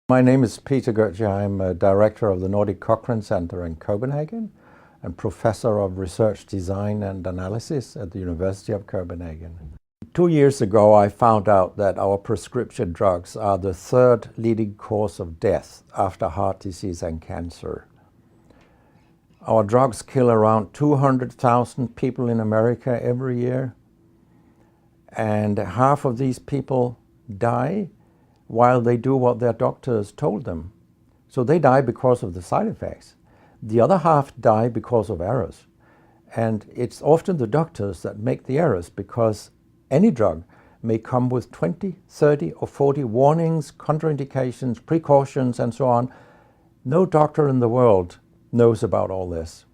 My name is Peter Gøtzsche. I'm a director of the Nordic Cochrane Center in Copenhagen and professor of research design and analysis at the University of Copenhagen. 2 years ago, I found out that our prescription drugs are the third leading cause of death after heart disease and cancer. Our drugs kill around 200,000 people in America every year, and half of these people die while they do what their doctors told them. So they die because of the side effects. The other half die because of errors. And it's often the doctors that make the errors, because any drug may come with 20, 30 or 40 warnings, contraindications, precautions and so on. No doctor in the world knows about all this.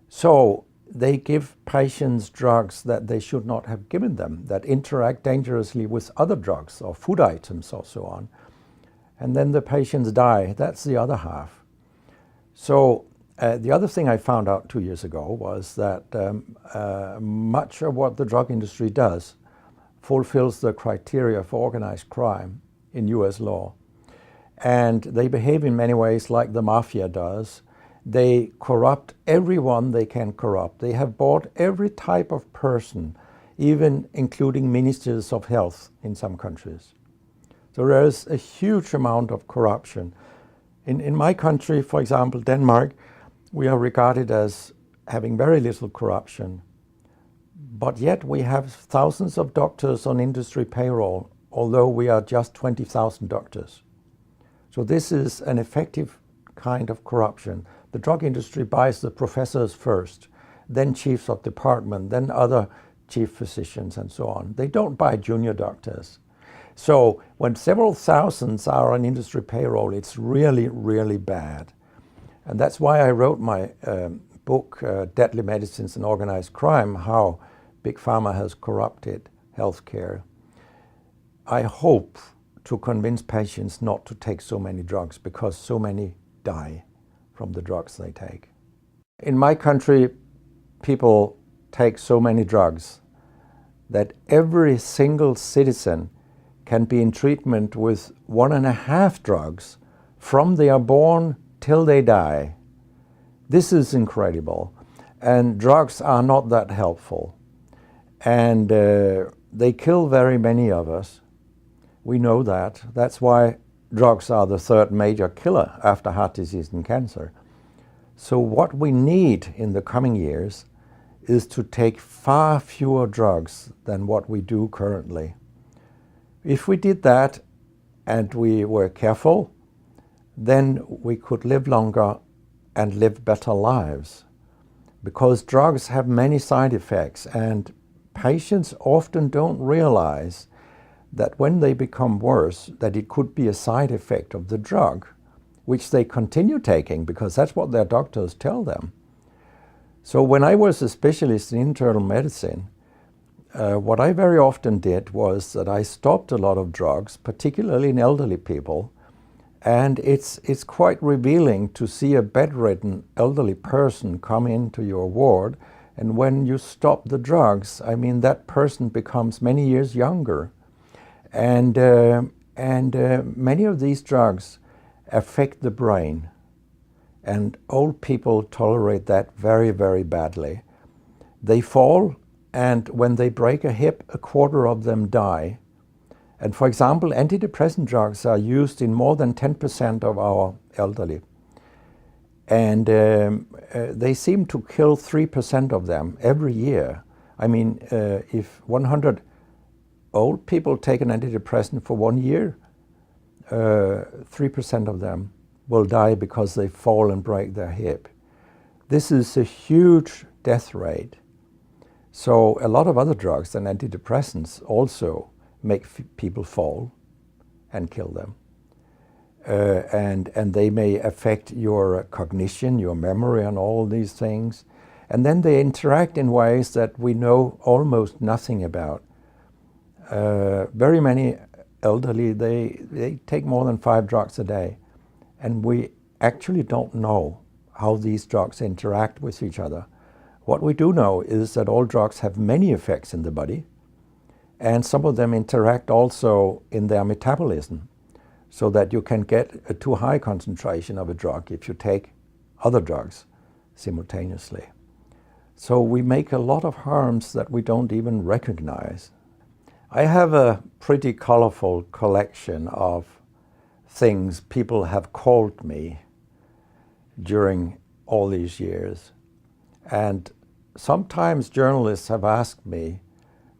So they give patients drugs that they should not have given them, that interact dangerously with other drugs or food items or so on. And then the patients die. That's the other half. So the other thing I found out 2 years ago was that much of what the drug industry does fulfills the criteria for organized crime in US law. And they behave in many ways like the mafia does. They corrupt everyone they can corrupt. They have bought every type of person, even including ministers of health in some countries. So there is a huge amount of corruption. In my country, for example, Denmark, we are regarded as having very little corruption. But yet we have thousands of doctors on industry payroll, although we are just 20,000 doctors. So this is an effective kind of corruption. The drug industry buys the professors first, then chiefs of department, then other chief physicians and so on. They don't buy junior doctors. So when several thousands are on industry payroll, it's really, really bad. And that's why I wrote my book, Deadly Medicines and Organized Crime, How Big Pharma Has Corrupted Healthcare. I hope to convince patients not to take so many drugs, because so many die from the drugs they take. In my country, people take so many drugs that every single citizen can be in treatment with 1.5 drugs from they are born till they die. This is incredible. And drugs are not that helpful. And they kill very many of us. We know that. That's why drugs are the third major killer after heart disease and cancer. So what we need in the coming years is to take far fewer drugs than what we do currently. If we did that and we were careful, then we could live longer and live better lives. Because drugs have many side effects, and patients often don't realize that when they become worse, that it could be a side effect of the drug, which they continue taking because that's what their doctors tell them. So when I was a specialist in internal medicine, what I very often did was that I stopped a lot of drugs, particularly in elderly people. And it's quite revealing to see a bedridden elderly person come into your ward, and when you stop the drugs, I mean, that person becomes many years younger. And many of these drugs affect the brain, and old people tolerate that very, very badly. They fall, and when they break a hip, 1/4 of them die. And for example, antidepressant drugs are used in more than 10% of our elderly. And they seem to kill 3% of them every year. I mean, if 100 old people take an antidepressant for 1 year, 3% of them will die because they fall and break their hip. This is a huge death rate. So a lot of other drugs than antidepressants also make people fall and kill them. And they may affect your cognition, your memory and all these things. And then they interact in ways that we know almost nothing about. Very many elderly, they take more than 5 drugs a day. And we actually don't know how these drugs interact with each other. What we do know is that all drugs have many effects in the body, and some of them interact also in their metabolism. so that you can get a too high concentration of a drug if you take other drugs simultaneously. So we make a lot of harms that we don't even recognize. I have a pretty colorful collection of things people have called me during all these years. And sometimes journalists have asked me,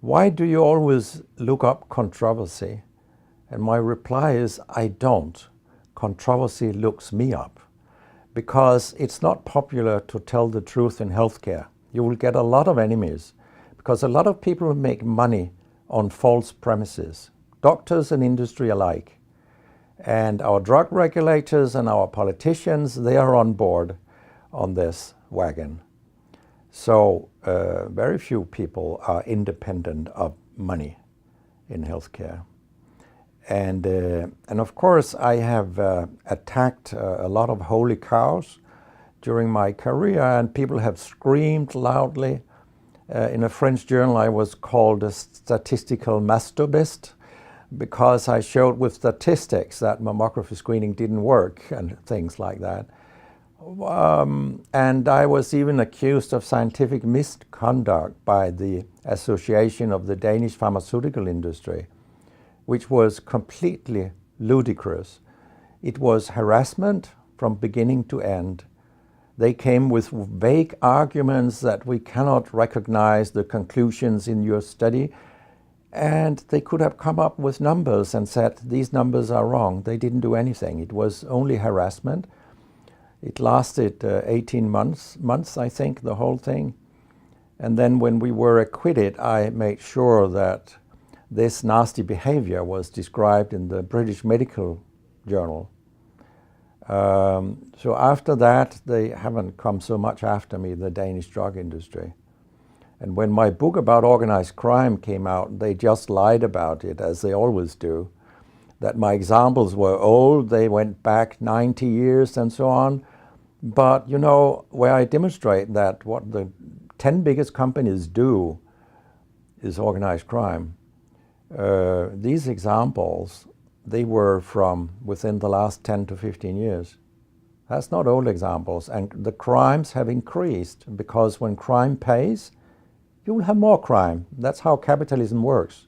why do you always look up controversy? And my reply is, I don't. Controversy looks me up. Because it's not popular to tell the truth in healthcare. You will get a lot of enemies, because a lot of people make money on false premises, doctors and industry alike. And our drug regulators and our politicians, they are on board on this wagon. So very few people are independent of money in healthcare. And of course, I have attacked a lot of holy cows during my career, and people have screamed loudly. In a French journal, I was called a statistical masturbist because I showed with statistics that mammography screening didn't work and things like that. And I was even accused of scientific misconduct by the Association of the Danish Pharmaceutical Industry, which was completely ludicrous. It was harassment from beginning to end. They came with vague arguments that we cannot recognize the conclusions in your study, and they could have come up with numbers and said, these numbers are wrong. They didn't do anything. It was only harassment. It lasted 18 months, I think, the whole thing. And then when we were acquitted, I made sure that this nasty behavior was described in the British Medical Journal. So after that, they haven't come so much after me, the Danish drug industry. And when my book about organized crime came out, they just lied about it, as they always do. That my examples were old, they went back 90 years and so on. But, you know, where I demonstrate that what the 10 biggest companies do is organized crime. These examples, they were from within the last 10 to 15 years. That's not old examples. And the crimes have increased because when crime pays, you will have more crime. That's how capitalism works.